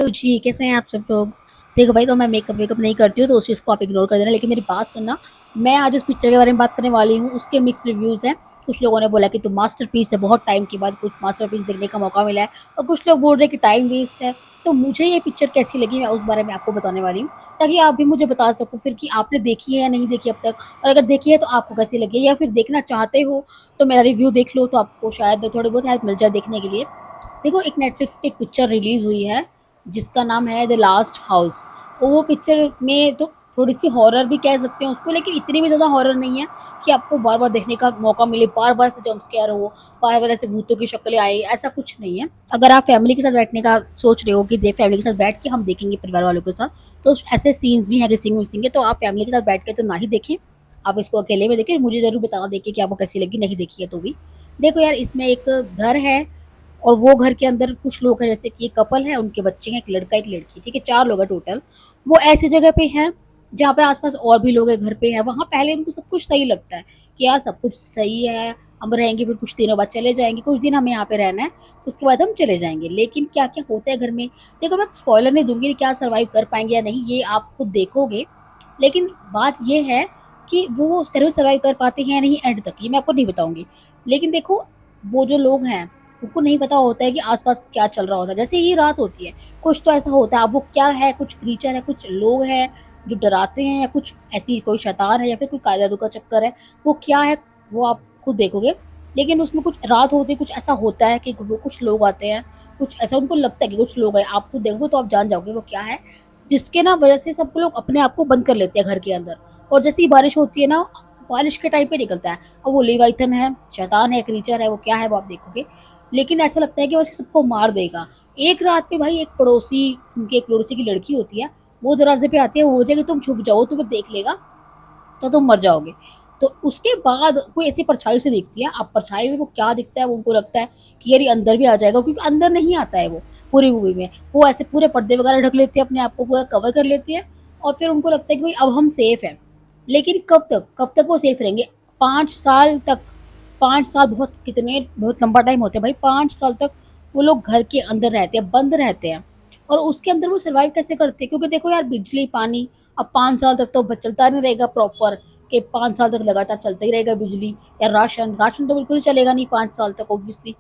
तो जी, कैसे हैं आप सब लोग? देखो भाई, तो मैं मेकअप वेकअप नहीं करती हूँ, तो उस चीज़ को आप इग्नोर कर देना। लेकिन मेरी बात सुनना, मैं आज उस पिक्चर के बारे में बात करने वाली हूँ। उसके मिक्स रिव्यूज़ हैं। कुछ लोगों ने बोला कि तो मास्टरपीस है, बहुत टाइम के बाद कुछ मास्टरपीस देखने का मौका मिला है, और कुछ लोग बोल रहे हैं कि टाइम वेस्ट है। तो मुझे ये पिक्चर कैसी लगी, मैं उस बारे में आपको बताने वाली हूँ, ताकि आप भी मुझे बता सको फिर कि आपने देखी है या नहीं देखी अब तक, और अगर देखी है तो आपको कैसी लगी, या फिर देखना चाहते हो तो मेरा रिव्यू देख लो, तो आपको शायद थोड़ी बहुत हेल्प मिल जाए देखने के लिए। देखो, एक नेटफ्लिक्स पे एक पिक्चर रिलीज़ हुई है, जिसका नाम है द लास्ट हाउस। वो पिक्चर में तो थोड़ी-सी हॉरर भी कह सकते हैं उसको, लेकिन इतनी भी ज़्यादा हॉरर नहीं है कि आपको बार-बार देखने का मौका मिले, बार-बार ऐसे जंप स्केयर हो, बार-बार ऐसे भूतों की शक्लें आए, ऐसा कुछ नहीं है। अगर आप फैमिली के साथ बैठने का सोच रहे हो कि दे फैमिली के साथ बैठ के हम देखेंगे परिवार वालों के साथ, तो ऐसे सीन्स भी हैं किसिंग-विसिंग के, तो आप फैमिली के साथ बैठ के तो ना ही देखें। आप इसको अकेले में देखें, मुझे ज़रूर बताना देख के कि आपको कैसी लगी, नहीं देखी है तो भी। देखो यार, इसमें एक घर है, और वो घर के अंदर कुछ लोग हैं, जैसे कि एक कपल है, उनके बच्चे हैं, एक लड़का, एक लड़की, ठीक है? 4 लोग हैं टोटल। वो ऐसी जगह पे हैं, जहाँ पे आस-पास और भी लोग हैं, घर पे हैं। वहाँ पहले उनको सब कुछ सही लगता है कि यार सब कुछ सही है, हम रहेंगे, फिर कुछ दिनों बाद चले जाएँगे, कुछ दिन हमें यहाँ पे रहना है, उसके बाद हम चले जाएँगे। लेकिन क्या-क्या होता है घर में, देखो मैं स्पॉइलर नहीं दूँगी, क्या सर्वाइव कर पाएँगे या नहीं, ये आप खुद देखोगे। लेकिन बात ये है कि वो उस घर में सर्वाइव कर पाते हैं या नहीं एंड तक, ये मैं आपको नहीं बताऊँगी। लेकिन देखो, वो जो लोग हैं, उनको नहीं पता होता है कि आस-पास क्या चल रहा होता है। जैसे ही रात होती है, कुछ तो ऐसा होता है, अब वो क्या है, कुछ क्रीचर है, कुछ लोग हैं जो डराते हैं, या कुछ ऐसी कोई शैतान है, या फिर कोई काला जादू का चक्कर है, वो क्या है, वो आप खुद देखोगे। लेकिन उसमें कुछ रात होती है, कुछ ऐसा होता है कि वो कुछ लोग आते हैं, कुछ ऐसा उनको लगता है कि कुछ लोग हैं, आप खुद देखोगे तो आप जान जाओगे वो क्या है, जिसके ना वजह से सब लोग अपने आप को बंद कर लेते हैं घर के अंदर। और जैसे ही बारिश होती है ना, बारिश के टाइम पे निकलता है। अब वो लेविथन है, शैतान है, क्रीचर है, वो क्या है वो आप देखोगे। लेकिन ऐसा लगता है कि बस सबको मार देगा। एक रात पे भाई, एक पड़ोसी, उनके एक पड़ोसी की लड़की होती है, वो दरवाज़े पे आती है, वो बोलती है कि तुम छुप जाओ, तुम्हें देख लेगा तो तुम मर जाओगे। तो उसके बाद कोई ऐसी परछाई से दिखती है, अब परछाई में वो क्या दिखता है, वो उनको लगता है कि यार ये अंदर भी आ जाएगा, क्योंकि अंदर नहीं आता है वो पूरी मूवी में। वो ऐसे पूरे पर्दे वगैरह ढक लेती है, अपने आप को पूरा कवर कर लेती है, और फिर उनको लगता है कि भाई अब हम सेफ हैं। लेकिन कब तक? कब तक वो सेफ रहेंगे? 5 साल तक। 5 साल बहुत लंबा टाइम होता है भाई, 5 साल तक वो लोग घर के अंदर रहते हैं, बंद रहते हैं। और उसके अंदर वो सर्वाइव कैसे करते हैं? क्योंकि देखो यार, बिजली, पानी, अब 5 साल तक तो चलता नहीं रहेगा प्रॉपर, कि 5 साल तक लगातार चलता ही रहेगा बिजली, या राशन तो बिल्कुल ही चलेगा नहीं 5 साल तक ऑब्वियसली।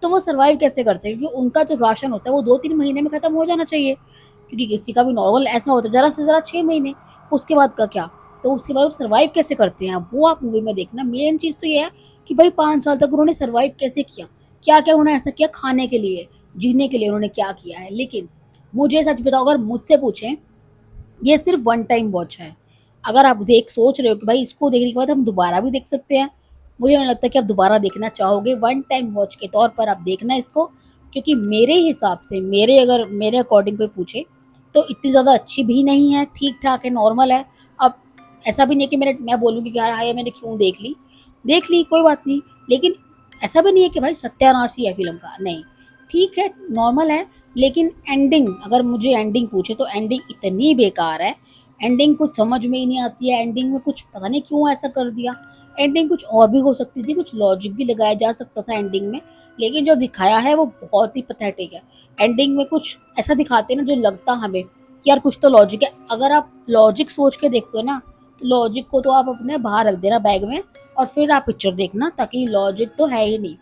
तो वो सर्वाइव कैसे करते हैं? क्योंकि उनका जो राशन होता है वो 2-3 महीने में खत्म हो जाना चाहिए, क्योंकि किसी का भी नॉर्मल ऐसा होता है ज़्यादा से ज़्यादा 6 महीने, उसके बाद का क्या? तो उसके बाद वो सर्वाइव कैसे करते हैं, वो आप मूवी में देखना। मेन चीज़ तो ये है कि भाई 5 साल तक उन्होंने सर्वाइव कैसे किया? क्या-क्या उन्होंने ऐसा किया खाने के लिए, जीने के लिए उन्होंने क्या किया है? लेकिन मुझे सच बताओ, अगर मुझसे पूछें, ये सिर्फ़ वन टाइम वॉच है। अगर आप सोच रहे हो कि भाई इसको देखने के बाद हम दोबारा भी देख सकते हैं, मुझे नहीं लगता कि आप दोबारा देखना चाहोगे। वन टाइम वॉच के तौर पर आप देखना इसको, क्योंकि मेरे हिसाब से, मेरे अकॉर्डिंग कोई पूछे, तो इतनी ज़्यादा अच्छी भी नहीं है, ठीक-ठाक है, नॉर्मल है। अब ऐसा भी नहीं है कि मैं बोलूँगी कि यार हाय मैंने क्यों देख ली कोई बात नहीं। लेकिन ऐसा भी नहीं है कि भाई सत्यानाश ही है फ़िल्म का, नहीं। ठीक है, नॉर्मल है, लेकिन एंडिंग, अगर मुझे एंडिंग पूछे तो एंडिंग इतनी बेकार है, एंडिंग कुछ समझ में ही नहीं आती है, एंडिंग में कुछ पता नहीं क्यों ऐसा कर दिया। एंडिंग कुछ और भी हो सकती थी, कुछ लॉजिक भी लगाया जा सकता था एंडिंग में, लेकिन जो दिखाया है वो बहुत ही पैथेटिक है। एंडिंग में कुछ ऐसा दिखाते हैं ना, जो लगता हमें कि यार कुछ तो लॉजिक है। अगर आप लॉजिक सोच के देखोगे ना, तो लॉजिक को तो आप अपने बाहर रख देना बैग में, और फिर आप पिक्चर देखना, ताकि लॉजिक तो है ही नहीं,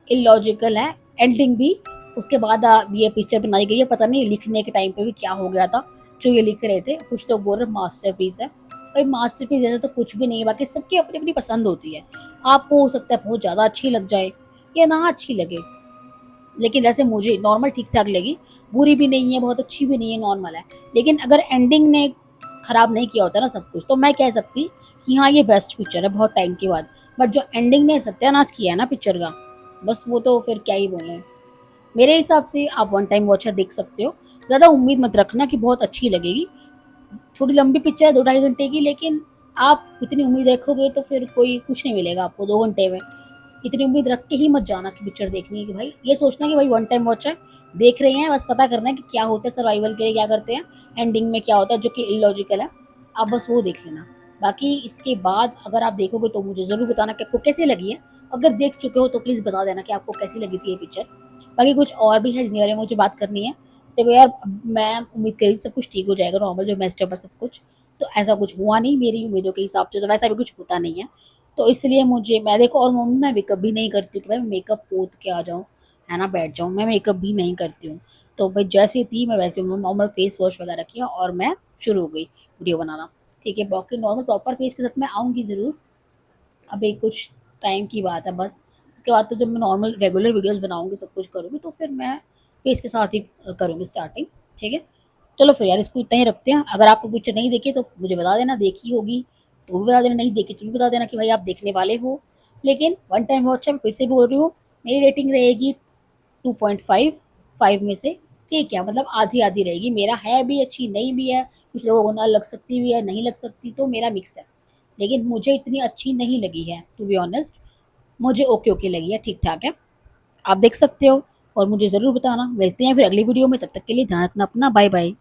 इलॉजिकल है एंडिंग भी। उसके बाद ये पिक्चर बनाई गई है, पता नहीं लिखने के टाइम पे भी क्या हो गया था, जो ये लिख रहे थे। कुछ लोग बोल रहे हैं मास्टरपीस है, भाई मास्टरपीस जैसा तो कुछ भी नहीं है, बाकी सबकी अपनी अपनी पसंद होती है। आपको हो सकता है बहुत ज़्यादा अच्छी लग जाए, या ना अच्छी लगे, लेकिन जैसे मुझे नॉर्मल ठीक-ठाक लगी, बुरी भी नहीं है, बहुत अच्छी भी नहीं है, नॉर्मल है। लेकिन अगर एंडिंग ने खराब नहीं किया होता ना सब कुछ, तो मैं कह सकती कि हाँ, ये बेस्ट पिक्चर है बहुत टाइम के बाद। बट जो एंडिंग ने सत्यानाश किया है ना पिक्चर का, बस वो तो फिर क्या ही बोलें। मेरे हिसाब से आप वन टाइम वॉचर देख सकते हो। ज़्यादा उम्मीद मत रखना कि बहुत अच्छी लगेगी। थोड़ी लंबी पिक्चर है, 2 ढाई घंटे की, लेकिन आप इतनी उम्मीद रखोगे तो फिर कोई कुछ नहीं मिलेगा आपको 2 घंटे में। इतनी उम्मीद रख के ही मत जाना कि पिक्चर देखनी है, कि भाई ये सोचना कि भाई वन टाइम वॉच है, देख रहे हैं, बस पता करना है कि क्या होता है, सर्वाइवल के लिए क्या करते हैं, एंडिंग में क्या होता है जो कि इलॉजिकल है, आप बस वो देख लेना। बाकी इसके बाद अगर आप देखोगे तो मुझे ज़रूर बताना कि आपको कैसी लगी है। अगर देख चुके हो तो प्लीज़ बता देना कि आपको कैसी लगी थी ये पिक्चर। बाकी कुछ और भी है जिसके बारे में मुझे बात करनी है, देखो यार, मैं उम्मीद करी सब कुछ ठीक हो जाएगा, नॉर्मल जो मेस्टअप है सब कुछ, तो ऐसा कुछ हुआ नहीं मेरी उम्मीदों के हिसाब से, तो वैसा भी कुछ होता नहीं है। तो इसलिए मुझे, मैं देखो, और मम्मी, मैं मेकअप भी नहीं करती हूँ कि भाई मैं मेकअप पोत के आ जाऊँ, है ना, बैठ जाऊँ, मैं मेकअप भी नहीं करती हूँ। तो भाई जैसे थी मैं वैसे नॉर्मल फेस वॉश वगैरह किया और मैं शुरू हो गई वीडियो बनाना। ठीक है, बाकी नॉर्मल प्रॉपर फेस के साथ मैं आऊँगी ज़रूर, अभी कुछ टाइम की बात है बस। उसके बाद तो जब मैं नॉर्मल रेगुलर वीडियोस बनाऊँगी, सब कुछ करूँगी, तो फिर मैं फेस के साथ ही करूँगी स्टार्टिंग, ठीक है? चलो फिर यार, इसको इतना ही रखते हैं। अगर आपको पिक्चर नहीं देखी तो मुझे बता देना, देखी होगी तो भी बता देना, नहीं देखी तो भी बता देना कि भाई आप देखने वाले हो। लेकिन वन टाइम वॉच है, मैं फिर से बोल रही हूँ, मेरी रेटिंग रहेगी 2.5, 5 में से, ठीक है? मतलब आधी-आधी रहेगी। मेरा है भी अच्छी, नहीं भी है, कुछ लोगों को ना लग सकती भी है, नहीं लग सकती, तो मेरा मिक्स है। लेकिन मुझे इतनी अच्छी नहीं लगी है टू बी ऑनेस्ट, मुझे ओके-ओके लगी है, ठीक-ठाक है। आप देख सकते हो और मुझे ज़रूर बताना। मिलते हैं फिर अगली वीडियो में, तब तक के लिए ध्यान रखना अपना, बाय-बाय।